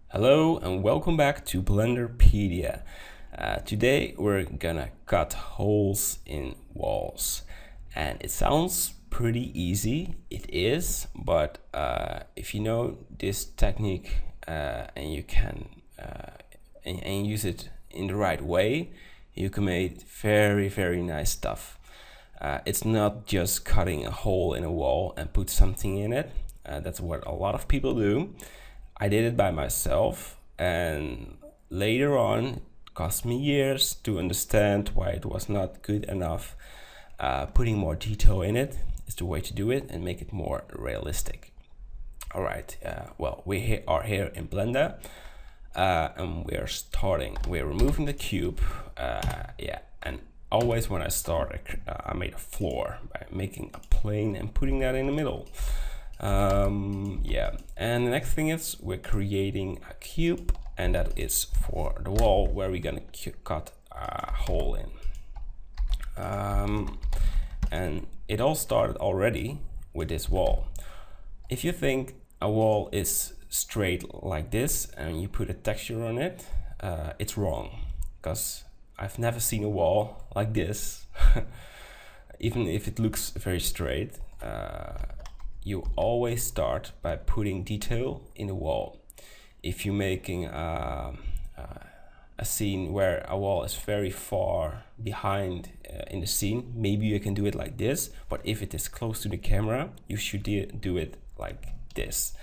Hello and welcome back to Blenderpedia. Today we're gonna cut holes in walls, and it sounds pretty easy. It is, but if you know this technique and you can and use it in the right way, you can make very nice stuff. It's not just cutting a hole in a wall and put something in it. That's what a lot of people do. I did it by myself, and later on it cost me years to understand why it was not good enough. Putting more detail in it is the way to do it and make it more realistic. All right, well, we are here in Blender, and we're removing the cube. Yeah, and always when I start, I made a floor by making a plane and putting that in the middle. Yeah, and the next thing is we're creating a cube, and that is for the wall where we're gonna cut a hole in. And it all started already with this wall. If you think a wall is straight like this and you put a texture on it, it's wrong, because I've never seen a wall like this. Even if it looks very straight, you always start by putting detail in the wall. If you're making a scene where a wall is very far behind in the scene, maybe you can do it like this, but if it is close to the camera, you should do it like this.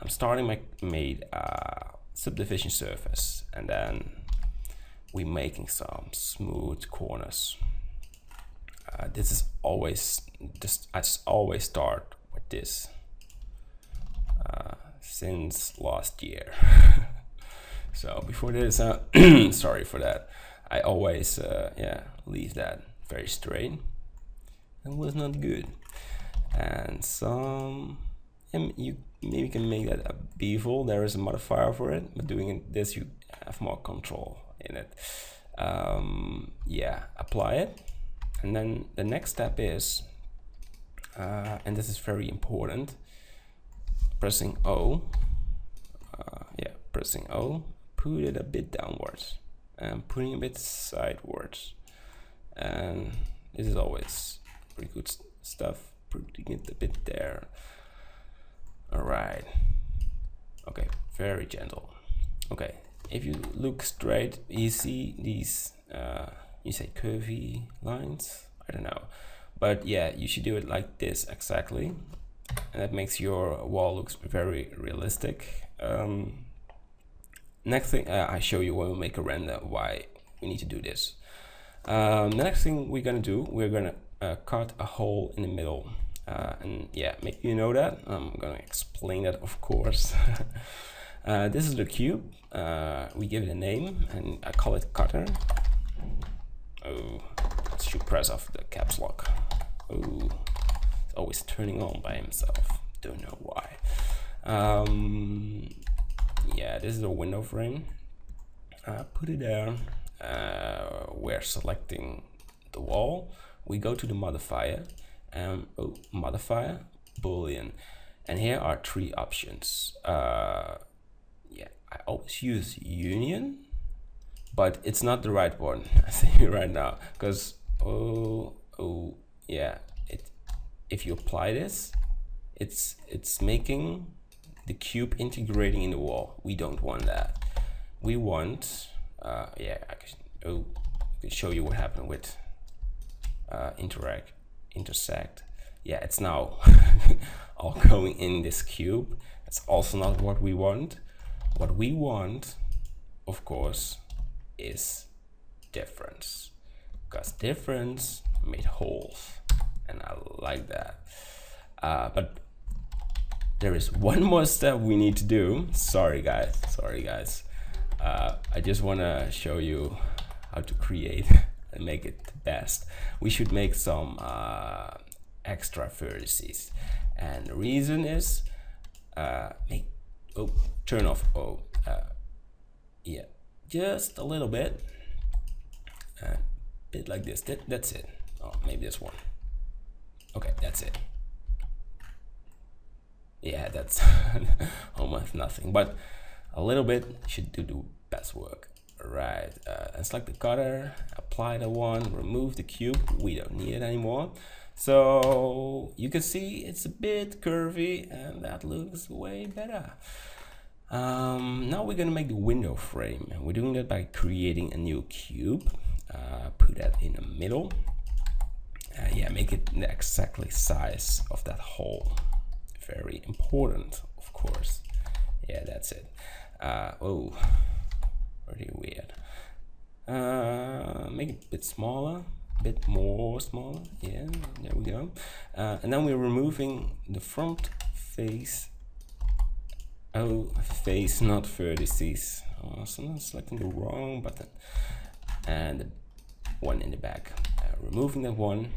I'm starting made a subdivision surface, and then we're making some smooth corners. This is always I always start with this since last year. So before this, sorry for that, I always leave that very straight. It was not good. And you maybe can make that a bevel. There is a modifier for it, but doing this you have more control in it. Yeah, apply it, and then the next step is and this is very important, pressing O. Pressing O, put it a bit downwards and putting a bit sidewards, and this is always pretty good stuff, putting it a bit there. All right, okay, very gentle. Okay, if you look straight, you see these you say curvy lines, I don't know, but yeah, you should do it like this exactly, and that makes your wall looks very realistic. Next thing, I show you when we make a render why we need to do this. The next thing we're gonna do, we're gonna cut a hole in the middle, and yeah, make you know that I'm gonna explain that, of course. This is the cube. We give it a name, and I call it cutter. Oh, I should press off the caps lock. Oh, it's always turning on by himself. Don't know why. Yeah, this is a window frame. Put it there. We're selecting the wall. We go to the modifier, and modifier, boolean, and here are three options. Yeah, I always use union, but it's not the right one. I say right now, because yeah, if you apply this, it's making the cube integrating in the wall. We don't want that. We want yeah, I can show you what happened with intersect. Yeah, it's now all going in this cube. That's also not what we want. What we want, of course, is difference, because difference made holes, and I like that. But there is one more step we need to do. Sorry guys. I just want to show you how to create and make it the best. We should make some extra vertices, and the reason is turn off yeah, just a little bit, bit like this. That's it. Oh, maybe this one. Okay, that's it. Yeah, that's almost nothing, but a little bit should do the best work. Right, and select the cutter, apply the one, remove the cube, we don't need it anymore. So you can see it's a bit curvy and that looks way better. Now we're gonna make the window frame. We're doing that by creating a new cube, put that in the middle. Yeah, make it the exactly size of that hole. Very important, of course. Yeah, that's it. Oh, pretty weird. Make it a bit smaller, a bit more smaller. Yeah, there we go. And then we're removing the front face. Oh, face, not vertices. Oh, so I'm selecting the wrong button. And the one in the back. Removing that one.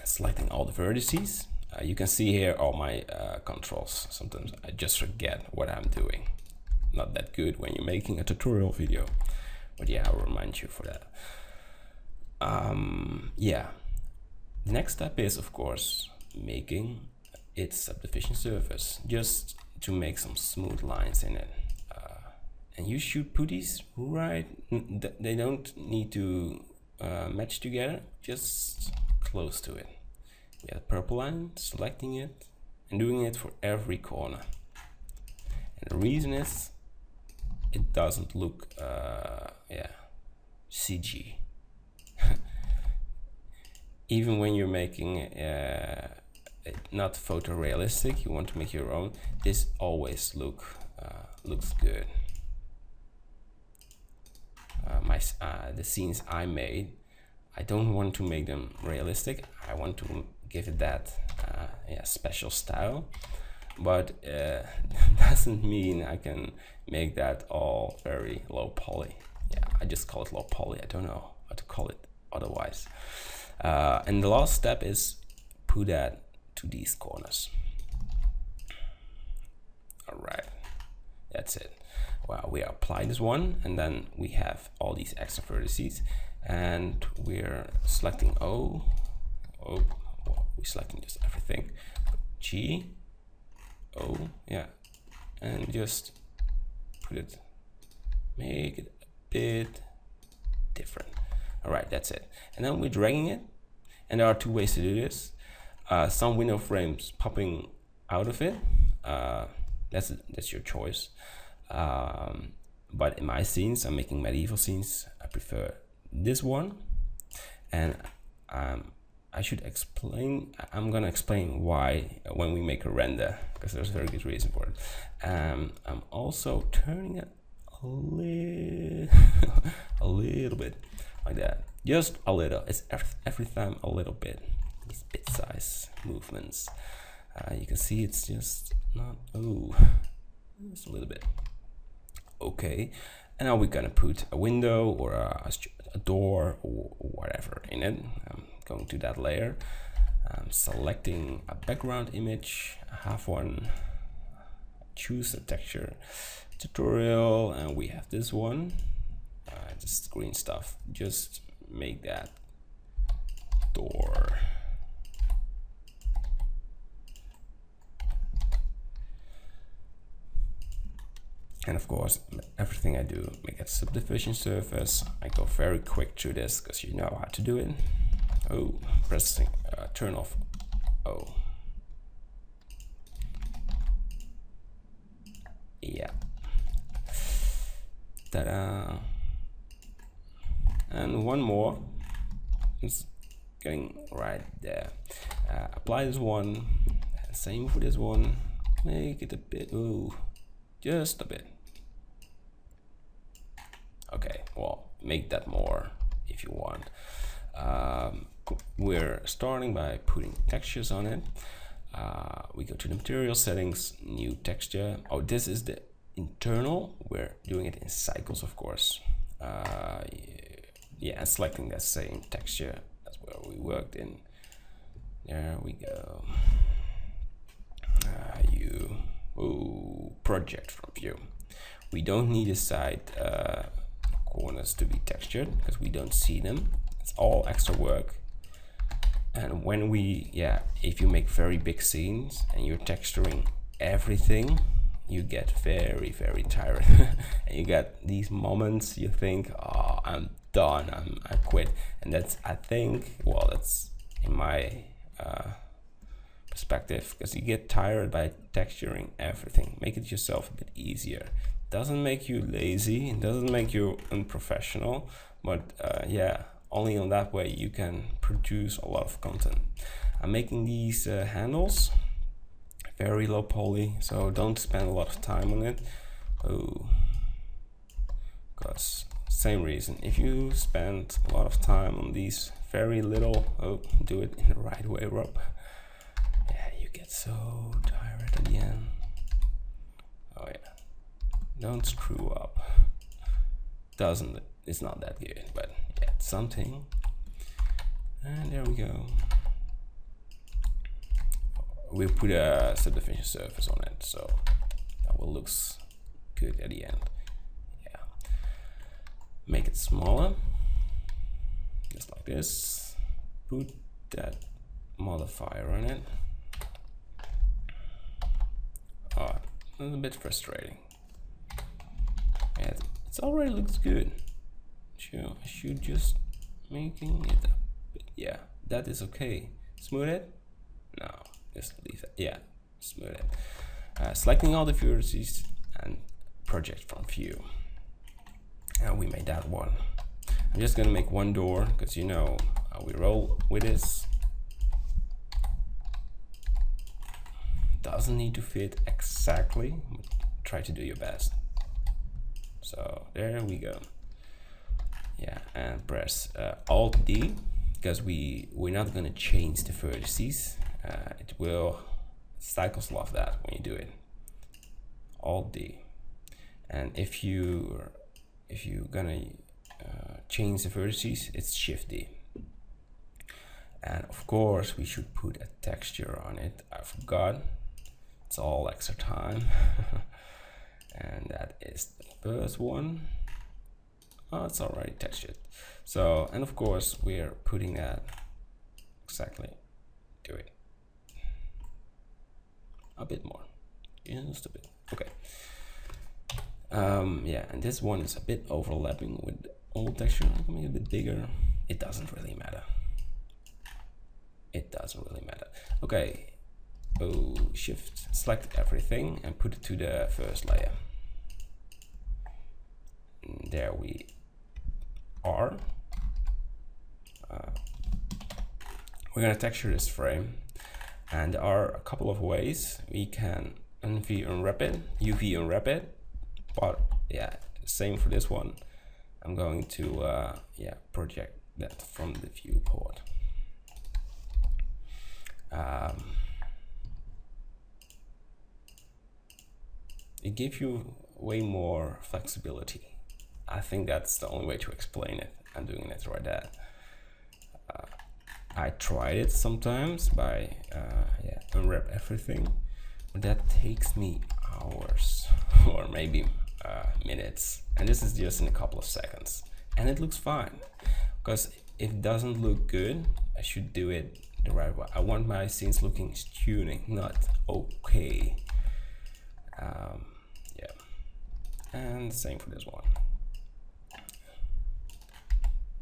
Selecting all the vertices. You can see here all my controls. Sometimes I just forget what I'm doing. Not that good when you're making a tutorial video, but yeah, I'll remind you for that. Yeah, the next step is of course making its subdivision surface, just to make some smooth lines in it. And you should put these right, they don't need to match together, just close to it. We have a purple line, selecting it and doing it for every corner. And the reason is it doesn't look yeah, CG. Even when you're making it not photorealistic, you want to make your own, this always looks good. The scenes I made, I don't want to make them realistic. I want to give it that yeah, special style, but doesn't mean I can make that all very low poly. Yeah, I just call it low poly. I don't know how to call it otherwise. And the last step is put that to these corners. All right, that's it. Well, we apply this one, and then we have all these extra vertices, and we're selecting O. Well, we're selecting just everything. G, O, yeah, and just put it, make it a bit different. All right, that's it. And then we're dragging it, and there are two ways to do this. Some window frames popping out of it. That's your choice. But in my scenes, I'm making medieval scenes, I prefer this one. And I should explain, I'm gonna explain why when we make a render, because there's a very good reason for it. I'm also turning it a little bit like that, just a little. It's every time a little bit. These bit size movements, you can see it's just not, oh, just a little bit. Okay, and now we're gonna put a window or a door or whatever in it. I'm going to that layer. I'm selecting a background image. I have one. Choose a texture tutorial, and we have this one. Just green stuff. Just make that door. And of course, everything I do, make a subdivision surface. I go very quick through this because you know how to do it. Oh, pressing turn off. Oh, yeah. Ta-da! And one more. It's getting right there. Apply this one. Same for this one. Make it a bit. Ooh, just a bit. Okay, well, make that more if you want. We're starting by putting textures on it. We go to the material settings, new texture. Oh, this is the internal. We're doing it in cycles, of course. Yeah, and selecting that same texture. That's where we worked in. There we go. Project from view. We don't need the side corners to be textured because we don't see them. It's all extra work. And when we, yeah, if you make very big scenes and you're texturing everything, you get very, very tired. And you get these moments you think, oh, I'm done, I quit. And that's, I think, well, that's in my perspective, because you get tired by texturing everything. Make it yourself a bit easier. Doesn't make you lazy, it doesn't make you unprofessional, but yeah, only on that way you can produce a lot of content. I'm making these handles very low poly, so don't spend a lot of time on it. Oh, because same reason, if you spend a lot of time on these very little, oh, do it in the right way, Rob. Yeah, you get so tired at the end. Oh yeah, don't screw up. It's not that good, but yeah, it's something. And there we go. We put a subdivision surface on it, so that will look good at the end. Yeah, make it smaller, just like this. Put that modifier on it. Oh, that's a bit frustrating. Yeah, it already looks good. Sure, I should just making it a bit, yeah, that is okay. Smooth it? No, just leave it. Yeah, smooth it. Selecting all the vertices and project from view. And we made that one. I'm just gonna make one door because you know how we roll with this. Doesn't need to fit exactly, but try to do your best. So there we go. Yeah, and press Alt D because we're not gonna change the vertices. It will, Cycles love that when you do it. Alt D, and if you're gonna change the vertices, it's Shift D. And of course we should put a texture on it. I forgot. It's all extra time. And that is the first one. Oh, it's already textured. So, and of course we're putting that exactly to it. A bit more, just a bit. Okay. Yeah, and this one is a bit overlapping with the old texture. I can make it a bit bigger. It doesn't really matter. It doesn't really matter. Okay. Oh, Shift, select everything and put it to the first layer. And there we are. We're gonna texture this frame, and there are a couple of ways we can UV unwrap it. But yeah, same for this one. I'm going to yeah, project that from the viewport. It gives you way more flexibility. I think that's the only way to explain it. I'm doing it right there. I tried it sometimes by yeah, unwrap everything, but that takes me hours or maybe minutes, and this is just in a couple of seconds, and it looks fine. Because if it doesn't look good, I should do it the right way. I want my scenes looking stunning, not okay. Yeah, and same for this one.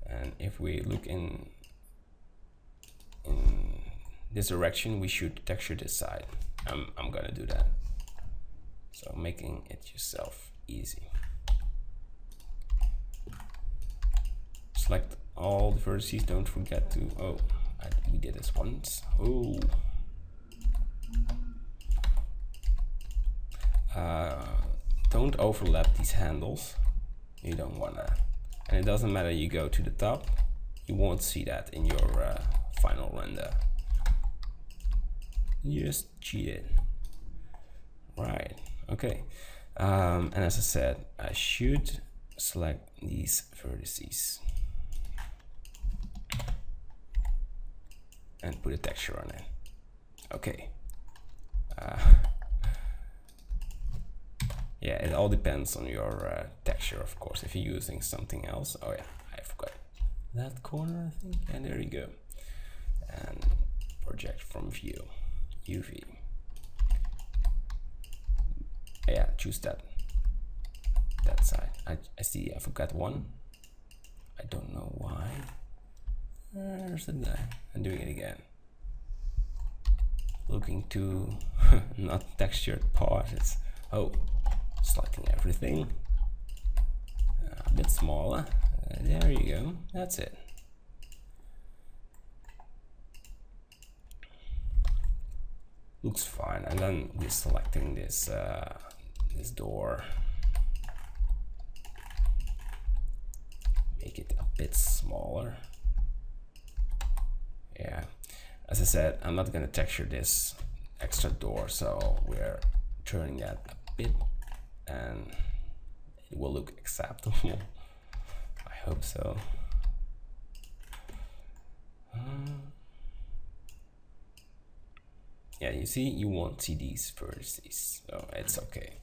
And if we look in this direction, we should texture this side. I'm gonna do that. So making it yourself easy. Select all the vertices. Don't forget to, oh, we did this once. Oh. Don't overlap these handles. You don't wanna. And it doesn't matter you go to the top, you won't see that in your final render. You just cheat it. Right, okay. And as I said, I should select these vertices and put a texture on it. Okay. Yeah, it all depends on your texture, of course. If you're using something else, oh yeah, I forgot that corner, I think. And there you go. And project from view, UV. Yeah, choose that side. I see I forgot one. I don't know why. There's the guy. I'm doing it again. Looking to not textured part. It's selecting everything a bit smaller. There you go. That's it. Looks fine. And then we're selecting this this door. Make it a bit smaller. Yeah, as I said, I'm not gonna texture this extra door, so we're turning that a bit and it will look acceptable. I hope so. Yeah, you see, you won't see these vertices, so it's okay.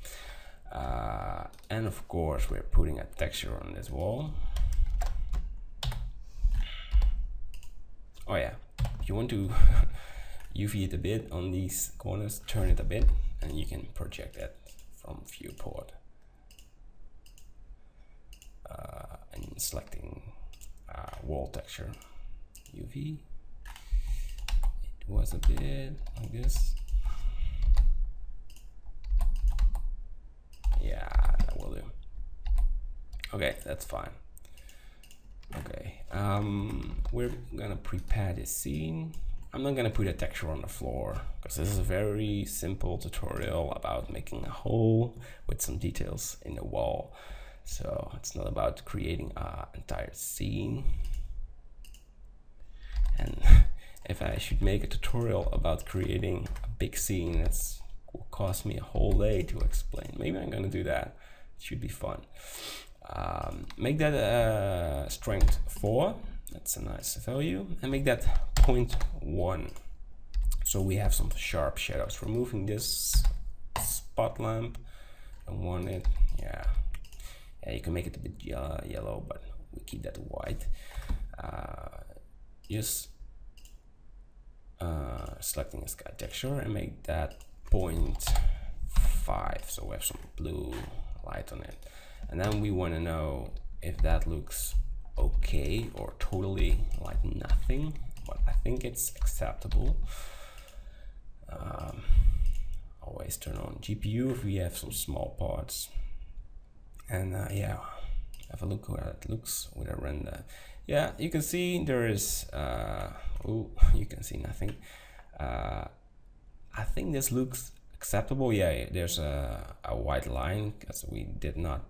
And of course, we're putting a texture on this wall. Oh yeah, if you want to UV it a bit on these corners, turn it a bit, and you can project that from viewport. And selecting wall texture, UV. It was a bit like this. Yeah, that will do. Okay, that's fine. Okay, we're gonna prepare this scene. I'm not gonna put a texture on the floor because this is a very simple tutorial about making a hole with some details in the wall. So it's not about creating an entire scene. And if I should make a tutorial about creating a big scene, it will cost me a whole day to explain. Maybe I'm gonna do that. It should be fun. Make that strength 4. That's a nice value, and make that 0.1. So we have some sharp shadows. Removing this spot lamp. I want it. Yeah, you can make it a bit yellow, but we keep that white. Just selecting a sky texture and make that 0.5. So we have some blue light on it. And then we want to know if that looks okay or totally like nothing, but I think it's acceptable. Always turn on GPU if we have some small parts. And yeah, have a look how it looks with a render. Yeah, you can see there is, oh, you can see nothing. I think this looks acceptable. Yeah, there's a white line because we did not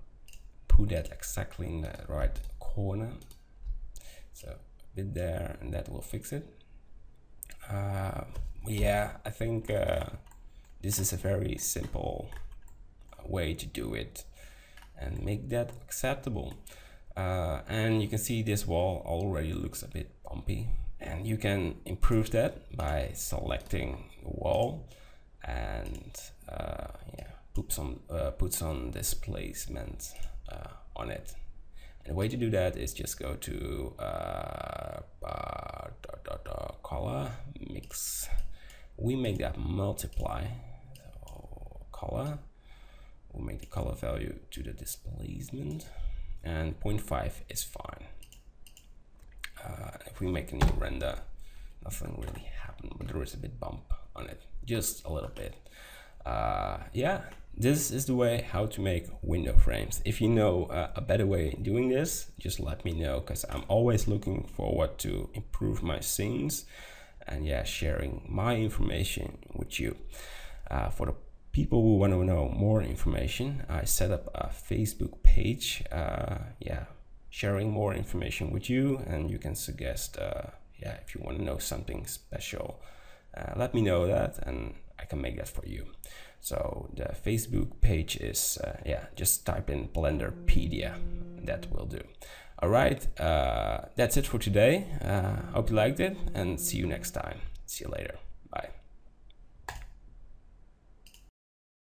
put that exactly in the right corner, so a bit there, and that will fix it. Yeah, I think this is a very simple way to do it and make that acceptable. And you can see this wall already looks a bit bumpy, and you can improve that by selecting the wall and yeah, put some displacement on it. And the way to do that is just go to color mix. We make that multiply. So color, we'll make the color value to the displacement, and 0.5 is fine. If we make a new render, nothing really happened, but there is a bit bump on it, just a little bit. Yeah, this is the way how to make window frames. If you know a better way in doing this, just let me know, because I'm always looking forward to improve my scenes and yeah, sharing my information with you. For the people who want to know more information, I set up a Facebook page, yeah, sharing more information with you, and you can suggest yeah, if you want to know something special, let me know that and I can make that for you. So the Facebook page is, yeah, just type in Blenderpedia, that will do. All right, that's it for today. Hope you liked it, and see you next time. See you later.